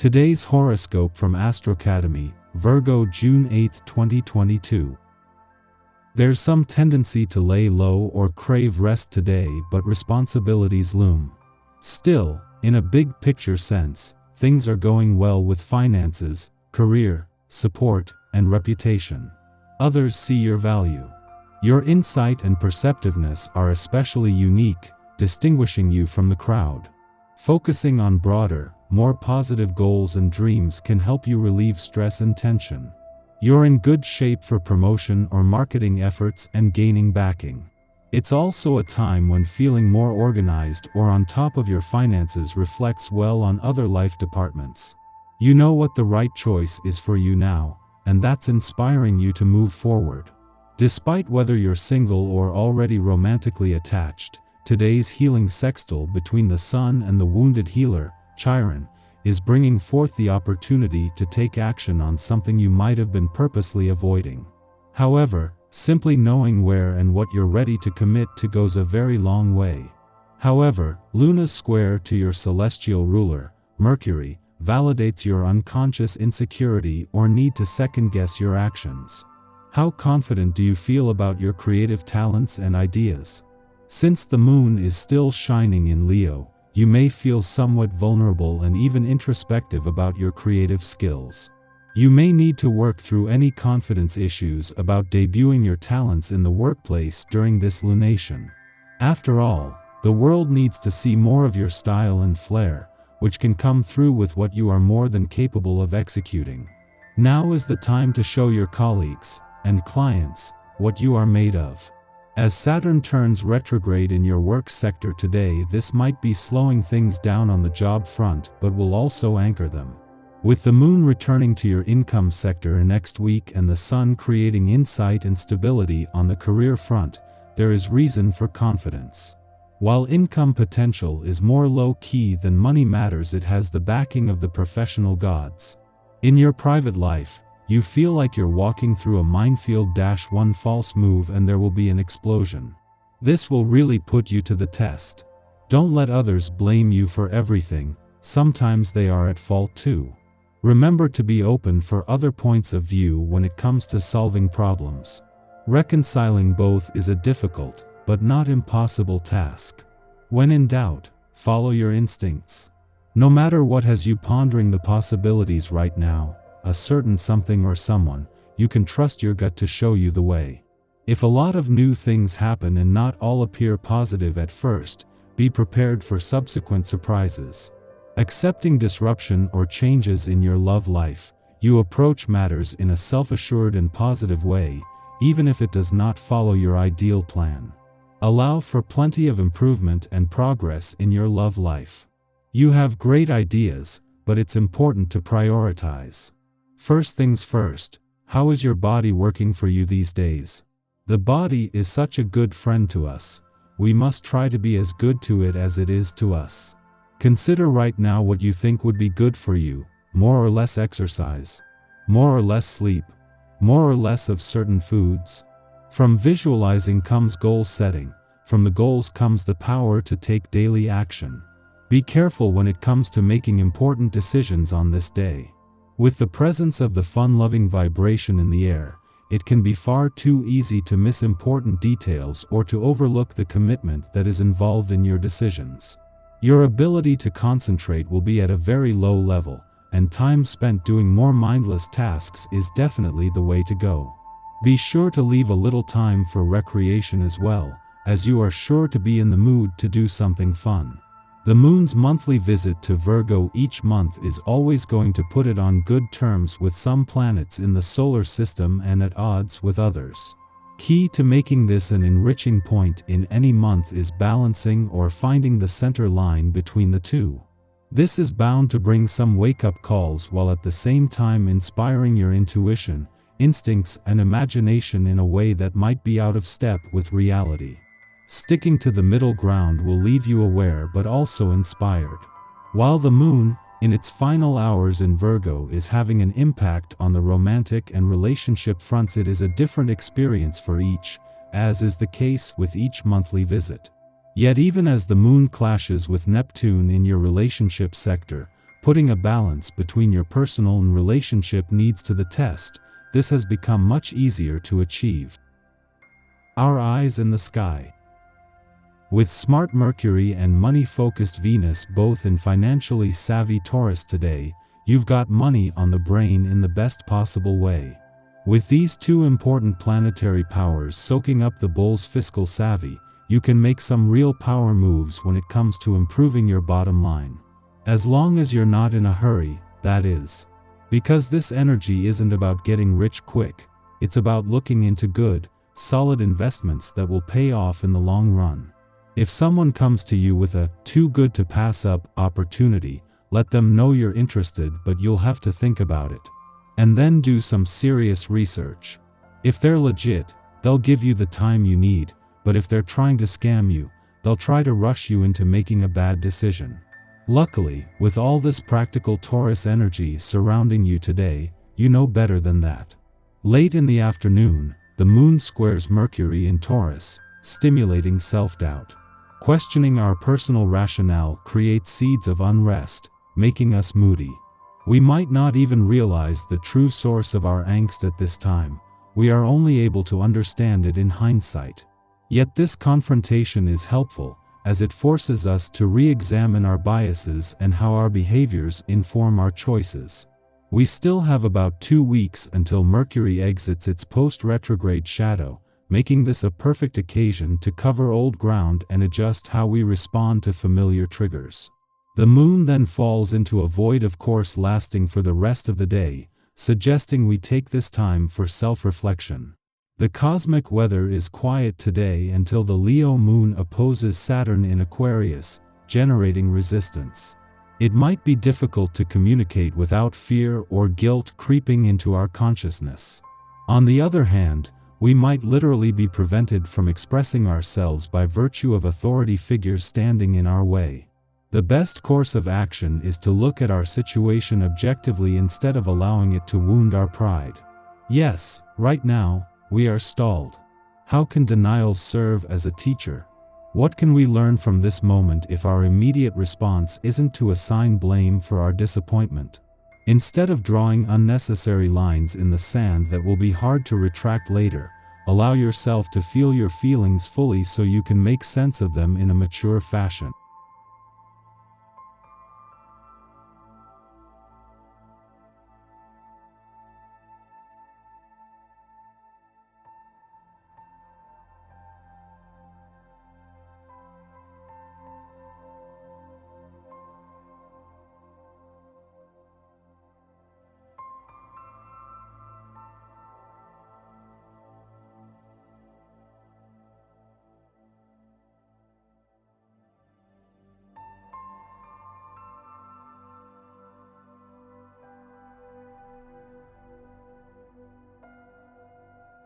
Today's horoscope from Astrocademy, Virgo June 8, 2022. There's some tendency to lay low or crave rest today, but responsibilities loom. Still, in a big picture sense, things are going well with finances, career, support, and reputation. Others see your value. Your insight and perceptiveness are especially unique, distinguishing you from the crowd. Focusing on broader, more positive goals and dreams can help you relieve stress and tension. You're in good shape for promotion or marketing efforts and gaining backing. It's also a time when feeling more organized or on top of your finances reflects well on other life departments. You know what the right choice is for you now, and that's inspiring you to move forward. Despite whether you're single or already romantically attached, today's healing sextile between the Sun and the wounded healer, Chiron, is bringing forth the opportunity to take action on something you might have been purposely avoiding. However, simply knowing where and what you're ready to commit to goes a very long way. However, Luna's square to your celestial ruler, Mercury, validates your unconscious insecurity or need to second-guess your actions. How confident do you feel about your creative talents and ideas? Since the moon is still shining in Leo, you may feel somewhat vulnerable and even introspective about your creative skills. You may need to work through any confidence issues about debuting your talents in the workplace during this lunation. After all, the world needs to see more of your style and flair, which can come through with what you are more than capable of executing. Now is the time to show your colleagues and clients what you are made of. As Saturn turns retrograde in your work sector today, this might be slowing things down on the job front, but will also anchor them. With the moon returning to your income sector next week and the Sun creating insight and stability on the career front, there is reason for confidence. While income potential is more low-key than money matters, it has the backing of the professional gods. In your private life, you feel like you're walking through a minefield. One false move and there will be an explosion. This will really put you to the test. Don't let others blame you for everything, sometimes they are at fault too. Remember to be open for other points of view when it comes to solving problems. Reconciling both is a difficult, but not impossible task. When in doubt, follow your instincts. No matter what has you pondering the possibilities right now, a certain something or someone, you can trust your gut to show you the way. If a lot of new things happen and not all appear positive at first, be prepared for subsequent surprises. Accepting disruption or changes in your love life, you approach matters in a self-assured and positive way, even if it does not follow your ideal plan. Allow for plenty of improvement and progress in your love life. You have great ideas, but it's important to prioritize. First things first, how is your body working for you these days? The body is such a good friend to us. We must try to be as good to it as it is to us. Consider right now what you think would be good for you: more or less exercise, more or less sleep, more or less of certain foods. From visualizing comes goal setting, from the goals comes the power to take daily action. Be careful when it comes to making important decisions on this day. With the presence of the fun-loving vibration in the air, it can be far too easy to miss important details or to overlook the commitment that is involved in your decisions. Your ability to concentrate will be at a very low level, and time spent doing more mindless tasks is definitely the way to go. Be sure to leave a little time for recreation as well, as you are sure to be in the mood to do something fun. The moon's monthly visit to Virgo each month is always going to put it on good terms with some planets in the solar system and at odds with others. Key to making this an enriching point in any month is balancing or finding the center line between the two. This is bound to bring some wake-up calls while at the same time inspiring your intuition, instincts, and imagination in a way that might be out of step with reality. Sticking to the middle ground will leave you aware but also inspired. While the moon, in its final hours in Virgo, is having an impact on the romantic and relationship fronts, it is a different experience for each, as is the case with each monthly visit. Yet even as the moon clashes with Neptune in your relationship sector, Putting a balance between your personal and relationship needs to the test, this has become much easier to achieve. Our eyes in the sky. With smart Mercury and money-focused Venus both in financially savvy Taurus today, you've got money on the brain in the best possible way. With these two important planetary powers soaking up the bull's fiscal savvy, you can make some real power moves when it comes to improving your bottom line. As long as you're not in a hurry, that is. Because this energy isn't about getting rich quick, it's about looking into good, solid investments that will pay off in the long run. If someone comes to you with a too good to pass up opportunity, let them know you're interested, but you'll have to think about it. And then do some serious research. If they're legit, they'll give you the time you need, but if they're trying to scam you, they'll try to rush you into making a bad decision. Luckily, with all this practical Taurus energy surrounding you today, you know better than that. Late in the afternoon, the moon squares Mercury in Taurus, stimulating self-doubt. Questioning our personal rationale creates seeds of unrest, making us moody. We might not even realize the true source of our angst at this time. We are only able to understand it in hindsight. Yet this confrontation is helpful, as it forces us to re-examine our biases and how our behaviors inform our choices. We still have about 2 weeks until Mercury exits its post-retrograde shadow, making this a perfect occasion to cover old ground and adjust how we respond to familiar triggers. The moon then falls into a void of course lasting for the rest of the day, suggesting we take this time for self-reflection. The cosmic weather is quiet today until the Leo moon opposes Saturn in Aquarius, generating resistance. It might be difficult to communicate without fear or guilt creeping into our consciousness. On the other hand, we might literally be prevented from expressing ourselves by virtue of authority figures standing in our way. The best course of action is to look at our situation objectively instead of allowing it to wound our pride. Yes, right now, we are stalled. How can denial serve as a teacher? What can we learn from this moment if our immediate response isn't to assign blame for our disappointment? Instead of drawing unnecessary lines in the sand that will be hard to retract later, allow yourself to feel your feelings fully so you can make sense of them in a mature fashion.